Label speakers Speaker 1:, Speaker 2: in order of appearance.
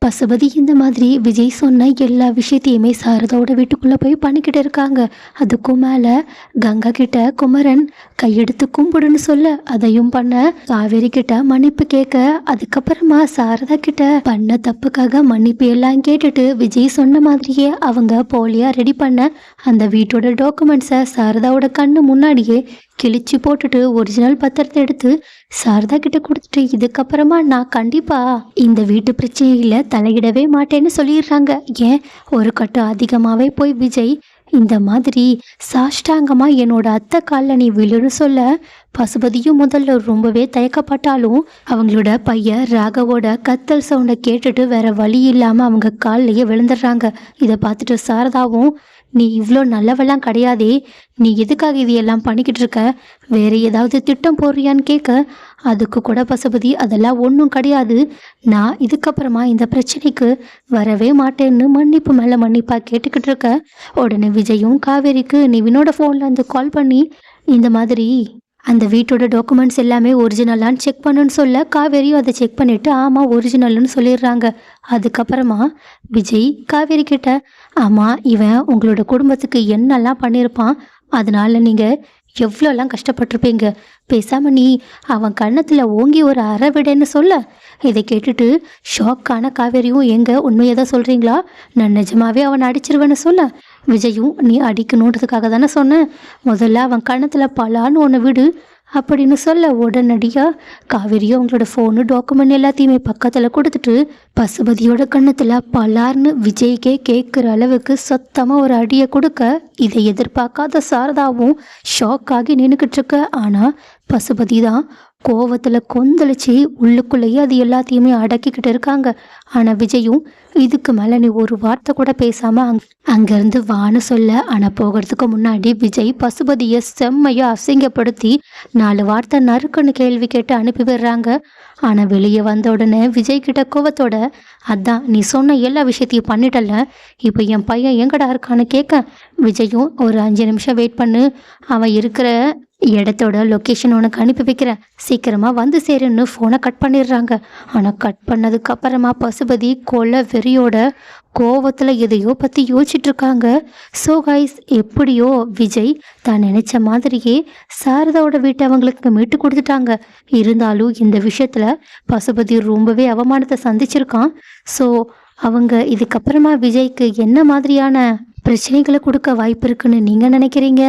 Speaker 1: பசுபதி இந்த மாதிரி விஜய் சொன்ன எல்லா விஷயத்தையுமே சாரதாவோட வீட்டுக்குள்ள போய் பண்ணிக்கிட்டு இருக்காங்க. அதுக்கும் மேல கங்கா கிட்ட குமரன் கையெடுத்து கும்பிடுன்னு சொல்ல அதையும் பண்ண, காவேரி கிட்ட மன்னிப்பு கேட்க, அதுக்கப்புறமா சாரதா கிட்ட பண்ண தப்புக்காக மன்னிப்பு எல்லாம் கேட்டுட்டு விஜய் சொன்ன மாதிரியே அவங்க போலியா ரெடி பண்ண அந்த வீட்டோட டாக்குமெண்ட்ஸை சாரதாவோட கண்ணு முன்னாடியே கிழிச்சு போட்டுட்டு ஒரிஜினல் பத்திரத்தை எடுத்து சாரதா கிட்ட கொடுத்துட்டு, இதுக்கப்புறமா நான் கண்டிப்பா இந்த வீட்டு பிரச்சனையில தலையிடவே மாட்டேன்னு சொல்லிடுறாங்க. ஏன் ஒரு கட்டம் அதிகமாவே போய் விஜய் இந்த மாதிரி சாஷ்டாங்கமா என்னோட அத்தை காலில் நீ விழுன்னு சொல்ல, பசுபதியும் முதல்ல ரொம்பவே தயக்கப்பட்டாலும் அவங்களோட பையன் ராகவோட கத்தல் சவுண்டை கேட்டுட்டு வேற வழி இல்லாம அவங்க காலிலேயே விழுந்துடுறாங்க. இதை பார்த்துட்டு சாரதாவும், நீ இவ்வளோ நல்லவெல்லாம் கிடையாதே, நீ எதுக்காக இதையெல்லாம் பண்ணிக்கிட்டு இருக்க, வேற ஏதாவது திட்டம் போடுறியான்னு கேட்க, அதுக்கு கூட பசுபதி அதெல்லாம் ஒன்றும் கிடையாது, நான் இதுக்கப்புறமா இந்த பிரச்சனைக்கு வரவே மாட்டேன்னு மன்னிப்பு மேலே மன்னிப்பாக கேட்டுக்கிட்டு இருக்க. உடனே விஜயும் காவேரிக்கு நிவினோட ஃபோனில் வந்து கால் பண்ணி இந்த மாதிரி அந்த வீட்டோட டாக்குமெண்ட்ஸ் எல்லாமே ஒரிஜினலான்னு செக் பண்ணுன்னு சொல்ல, காவேரியும் அதை செக் பண்ணிவிட்டு ஆமாம் ஒரிஜினல்னு சொல்லிடுறாங்க. அதுக்கப்புறமா விஜய் காவேரி கிட்ட, ஆமாம் இவன் உங்களோட குடும்பத்துக்கு என்னெல்லாம் பண்ணியிருப்பான், அதனால நீங்கள் எவ்வளோலாம் கஷ்டப்பட்டிருப்பீங்க, பேசாமல் நீ அவன் கன்னத்தில் ஓங்கி ஒரு அற விடன்னு சொல்ல, இதை கேட்டுட்டு ஷாக்கான காவேரியும், எங்க உண்மையை தான் சொல்கிறீங்களா, நான் நிஜமாவே அவனை அடிச்சிருவேன்னு சொல்ல, விஜயும் நீ அடிக்கணுன்றதுக்காக தானே சொன்னேன், முதல்ல அவன் கன்னத்தில் பலான்னு ஒன்று விடு அப்படின்னு சொல்ல, உடனடியாக காவேரியும் அவங்களோட ஃபோனு டாக்குமெண்ட் எல்லாத்தையுமே பக்கத்தில் கொடுத்துட்டு பசுபதியோட கன்னத்தில் பலார்னு விஜய்க்கே கேட்குற அளவுக்கு சத்தமாக ஒரு அடியை கொடுக்க, இதை எதிர்பார்க்காத சாரதாவும் ஷாக் ஆகி நின்றுக்கிட்டு இருக்க. ஆனால் பசுபதி தான் கோவத்தில் கொந்தளிச்சு உள்ளுக்குள்ளேயே அது எல்லாத்தையுமே அடக்கிக்கிட்டு இருக்காங்க. ஆனால் விஜயும், இதுக்கு மேலே நீ ஒரு வார்த்தை கூட பேசாமல் அங்கேருந்து வான்னு சொல்ல, ஆனால் போகிறதுக்கு முன்னாடி விஜய் பசுபதியை செம்மையாக அசிங்கப்படுத்தி 4 வார்த்தை நறுக்குன்னு கேள்வி கேட்டு அனுப்பி விடுறாங்க. ஆனால் வெளியே வந்த உடனே விஜய் கிட்ட கோவத்தோட, அதான் நீ சொன்ன எல்லா விஷயத்தையும் பண்ணிட்டல, இப்போ என் பையன் எங்கடா இருக்கான்னு கேட்க, விஜயும் ஒரு 5 நிமிஷம் வெயிட் பண்ணு, அவன் இருக்கிற இடத்தோட லொக்கேஷன் உனக்கு அனுப்பி வைக்கிறேன், சீக்கிரமாக வந்து சேருன்னு ஃபோனை கட் பண்ணிடுறாங்க. ஆனால் கட் பண்ணதுக்கு அப்புறமா பசுபதி கொலை வெறியோட கோவத்தில் எதையோ பற்றி யோசிச்சுட்ருக்காங்க. ஸோ கைஸ், எப்படியோ விஜய் தான் நினச்ச மாதிரியே சாரதாவோட வீட்டை அவங்களுக்கு மீட்டு கொடுத்துட்டாங்க. இருந்தாலும் இந்த விஷயத்தில் பசுபதி ரொம்பவே அவமானத்தை சந்திச்சிருக்கான். ஸோ அவங்க இதுக்கப்புறமா விஜய்க்கு என்ன மாதிரியான பிரச்சனைகளை கொடுக்க வாய்ப்பு இருக்குன்னு நீங்கள் நினைக்கிறீங்க?